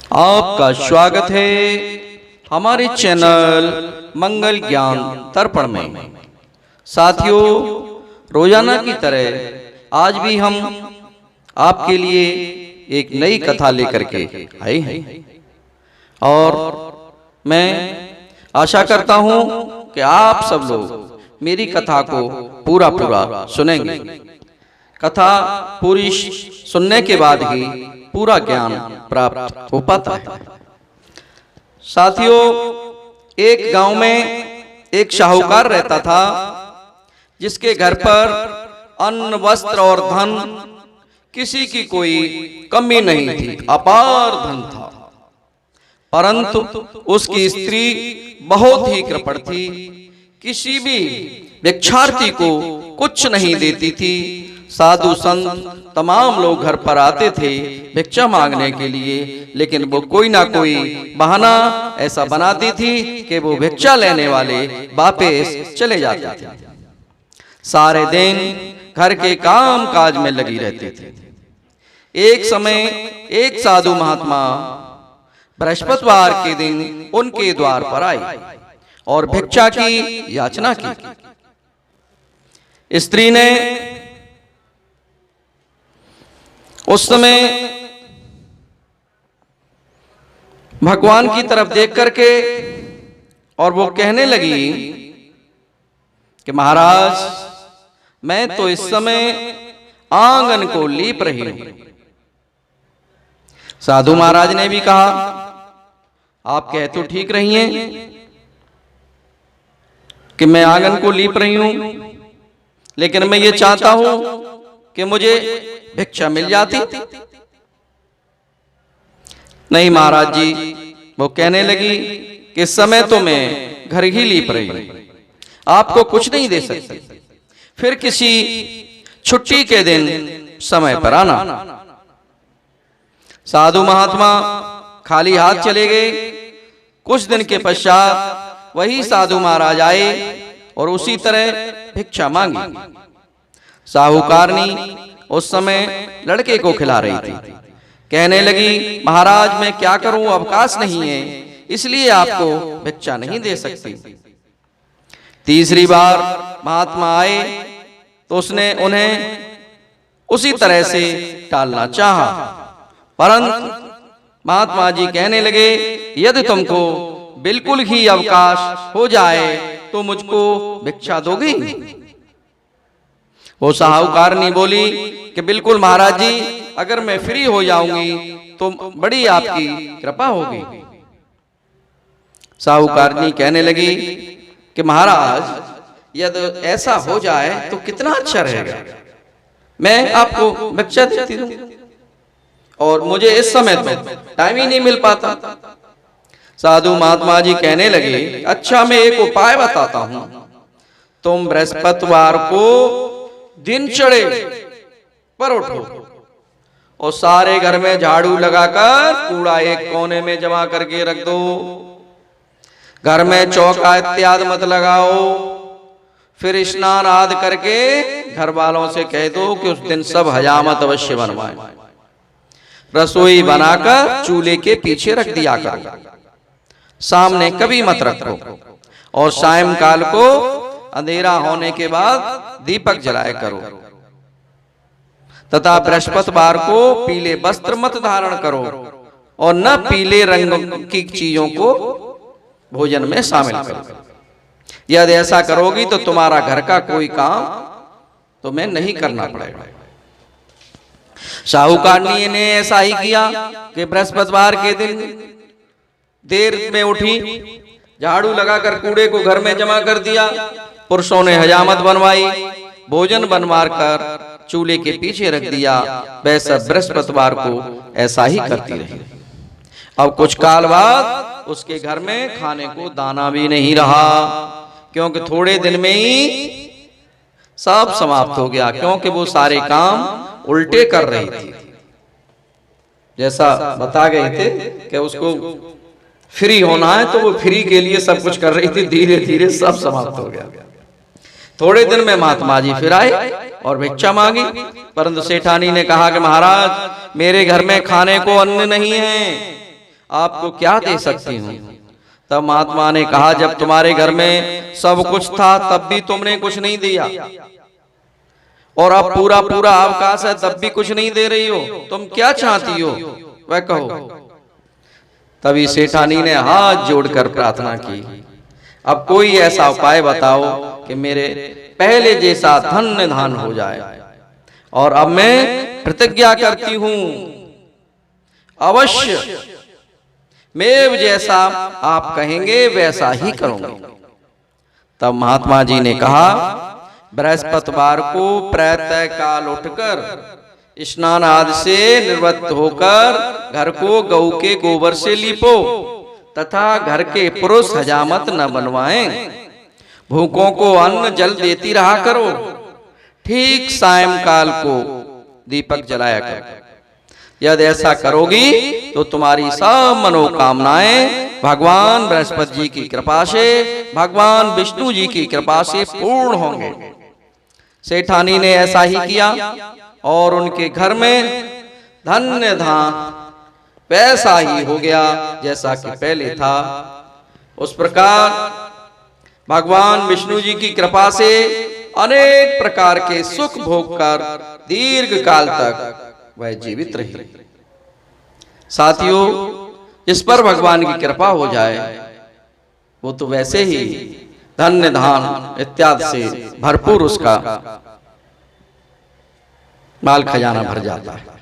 आपका स्वागत है हमारे चैनल मंगल ज्ञान दर्पण में। साथियों, रोजाना की तरह आज भी हम आपके लिए एक नई कथा लेकर के आए हैं और मैं आशा करता हूं कि आप सब लोग मेरी कथा को पूरा सुनेंगे। कथा पूरी सुनने के बाद ही पूरा ज्ञान प्राप्त हो पाता है। साथियों, एक गांव में एक शाहूकार रहता था जिसके घर पर अन्न, वस्त्र और धन किसी की कोई कमी नहीं थी, अपार धन था। परंतु उसकी स्त्री बहुत ही कृपण थी, किसी भी भिक्षार्थी को कुछ नहीं देती थी। साधु संत तमाम लोग घर पर आते थे भिक्षा मांगने के लिए, लेकिन वो कोई ना कोई बहाना ऐसा बनाती थी कि वो भिक्षा लेने वाले वापस चले जाते थे। सारे दिन घर के काम काज में लगी रहते थे। एक समय एक साधु महात्मा बृहस्पतिवार के दिन उनके द्वार पर आए और भिक्षा की याचना की। स्त्री ने उस समय भगवान की तरफ देख करके और वो कहने लगी कि महाराज, मैं तो इस समय आंगन को लीप रही हूं। साधु महाराज ने भी कहा, आप कह तो ठीक रही हैं कि मैं आंगन को लीप रही हूं, लेकिन मैं ये चाहता हूं कि मुझे भिक्षा मिल जाती। नहीं महाराज जी, वो कहने लगी कि इस समय तो मैं घर ही लीप रही हूं, आपको कुछ नहीं दे सकती, फिर किसी छुट्टी के दिन समय पर आना। साधु महात्मा खाली हाथ चले गए। कुछ दिन के पश्चात वही साधु महाराज आए और उसी तरह भिक्षा मांगी। साहूकारनी उस समय लड़के को खिला रही थी। कहने लगी, महाराज मैं क्या करूं, अवकाश नहीं है, इसलिए आपको भिक्षा नहीं दे सकती। तीसरी बार महात्मा आए तो उसने उन्हें उसी तरह से टालना चाहा, परंतु महात्मा जी कहने लगे, यदि तुमको बिल्कुल ही अवकाश हो जाए तो मुझको भिक्षा दोगी? वो साहूकारनी बोली कि बिल्कुल महाराज जी, अगर मैं फ्री हो जाऊंगी तो बड़ी आपकी कृपा होगी। साहूकारनी कहने लगी कि महाराज यदि ऐसा हो जाए तो कितना अच्छा रहेगा, मैं आपको भिक्षा देती हूं और मुझे इस समय तो टाइम ही नहीं मिल पाता। साधु महात्मा जी कहने लगे, अच्छा मैं एक उपाय बताता हूं, तुम बृहस्पतिवार को दिन चढ़े पर उठो और सारे घर में झाड़ू लगाकर कूड़ा एक कोने में जमा करके रख दो। घर में चौका इत्यादि मत लगाओ। फिर स्नान आदि करके घर वालों से कह दो कि उस दिन सब हजामत अवश्य बनवाएं। रसोई बनाकर चूल्हे के पीछे रख दिया करो, सामने कभी मत रखो, और सायंकाल को अंधेरा होने के बाद दीपक जलाया करो, तथा बृहस्पतिवार को पीले वस्त्र मत धारण करो और न पीले रंग की चीजों को भोजन में शामिल करो। यदि ऐसा करोगी तो तुम्हारा घर का कोई काम तुम्हें नहीं करना पड़ेगा। साहूकारनी ने ऐसा ही किया कि बृहस्पतिवार के दिन देर में उठी, झाड़ू लगाकर कूड़े को घर में जमा कर दिया। पुरुषों ने हजामत बनवाई, भोजन बनवा कर चूल्हे के पीछे रख दिया। वैसा बृहस्पतिवार को ऐसा ही करती रही। अब कुछ काल बाद उसके घर में खाने को दाना भी नहीं रहा, क्योंकि थोड़े दिन में ही सब समाप्त हो गया, क्योंकि वो सारे काम उल्टे कर रही थी। जैसा बता गए थे कि उसको फ्री होना है तो वो फ्री के लिए सब कुछ कर रही थी, धीरे धीरे सब समाप्त हो गया। थोड़े दिन में महात्मा जी फिर आए और भिक्षा मांगी, परंतु सेठानी ने कहा कि महाराज मेरे घर में खाने को अन्न नहीं है, आपको क्या दे सकती हूँ। तब महात्मा ने कहा, जब तुम्हारे घर में सब कुछ था तब भी तुमने कुछ नहीं दिया, और अब पूरा पूरा अवकाश है तब भी कुछ नहीं दे रही हो, तुम क्या चाहती हो वह कहो। तभी सेठानी ने हाथ जोड़कर प्रार्थना की, अब कोई ऐसा उपाय बताओ कि मेरे पहले जैसा धन्य धान हो जाए, और अब मैं प्रतिज्ञा करती हूं अवश्य मेव जैसा आप कहेंगे वैसा ही करूंगी। तब महात्मा जी ने कहा, बृहस्पतिवार को प्रातः काल उठकर स्नान आदि से निवृत्त होकर घर को गऊ के गोबर से लीपो, तथा घर के पुरुष हजामत न बनवाएं, भूखों को अन्न जल देती रहा करो, ठीक सायंकाल को दीपक जलाया करो। यदि ऐसा करोगी तो तुम्हारी सब मनोकामनाएं भगवान बृहस्पति जी की कृपा से, भगवान विष्णु जी की कृपा से पूर्ण होंगे। सेठानी ने ऐसा ही किया और उनके घर में धन्य धान वैसा ही हो गया जैसा कि पहले था। उस प्रकार भगवान विष्णु जी की कृपा से अनेक प्रकार के सुख भोग कर दीर्घ काल तक वह जीवित रही। साथियों, इस पर भगवान की कृपा हो जाए वो तो वैसे ही धन्य धान इत्यादि से भरपूर उसका माल खजाना भर जाता है।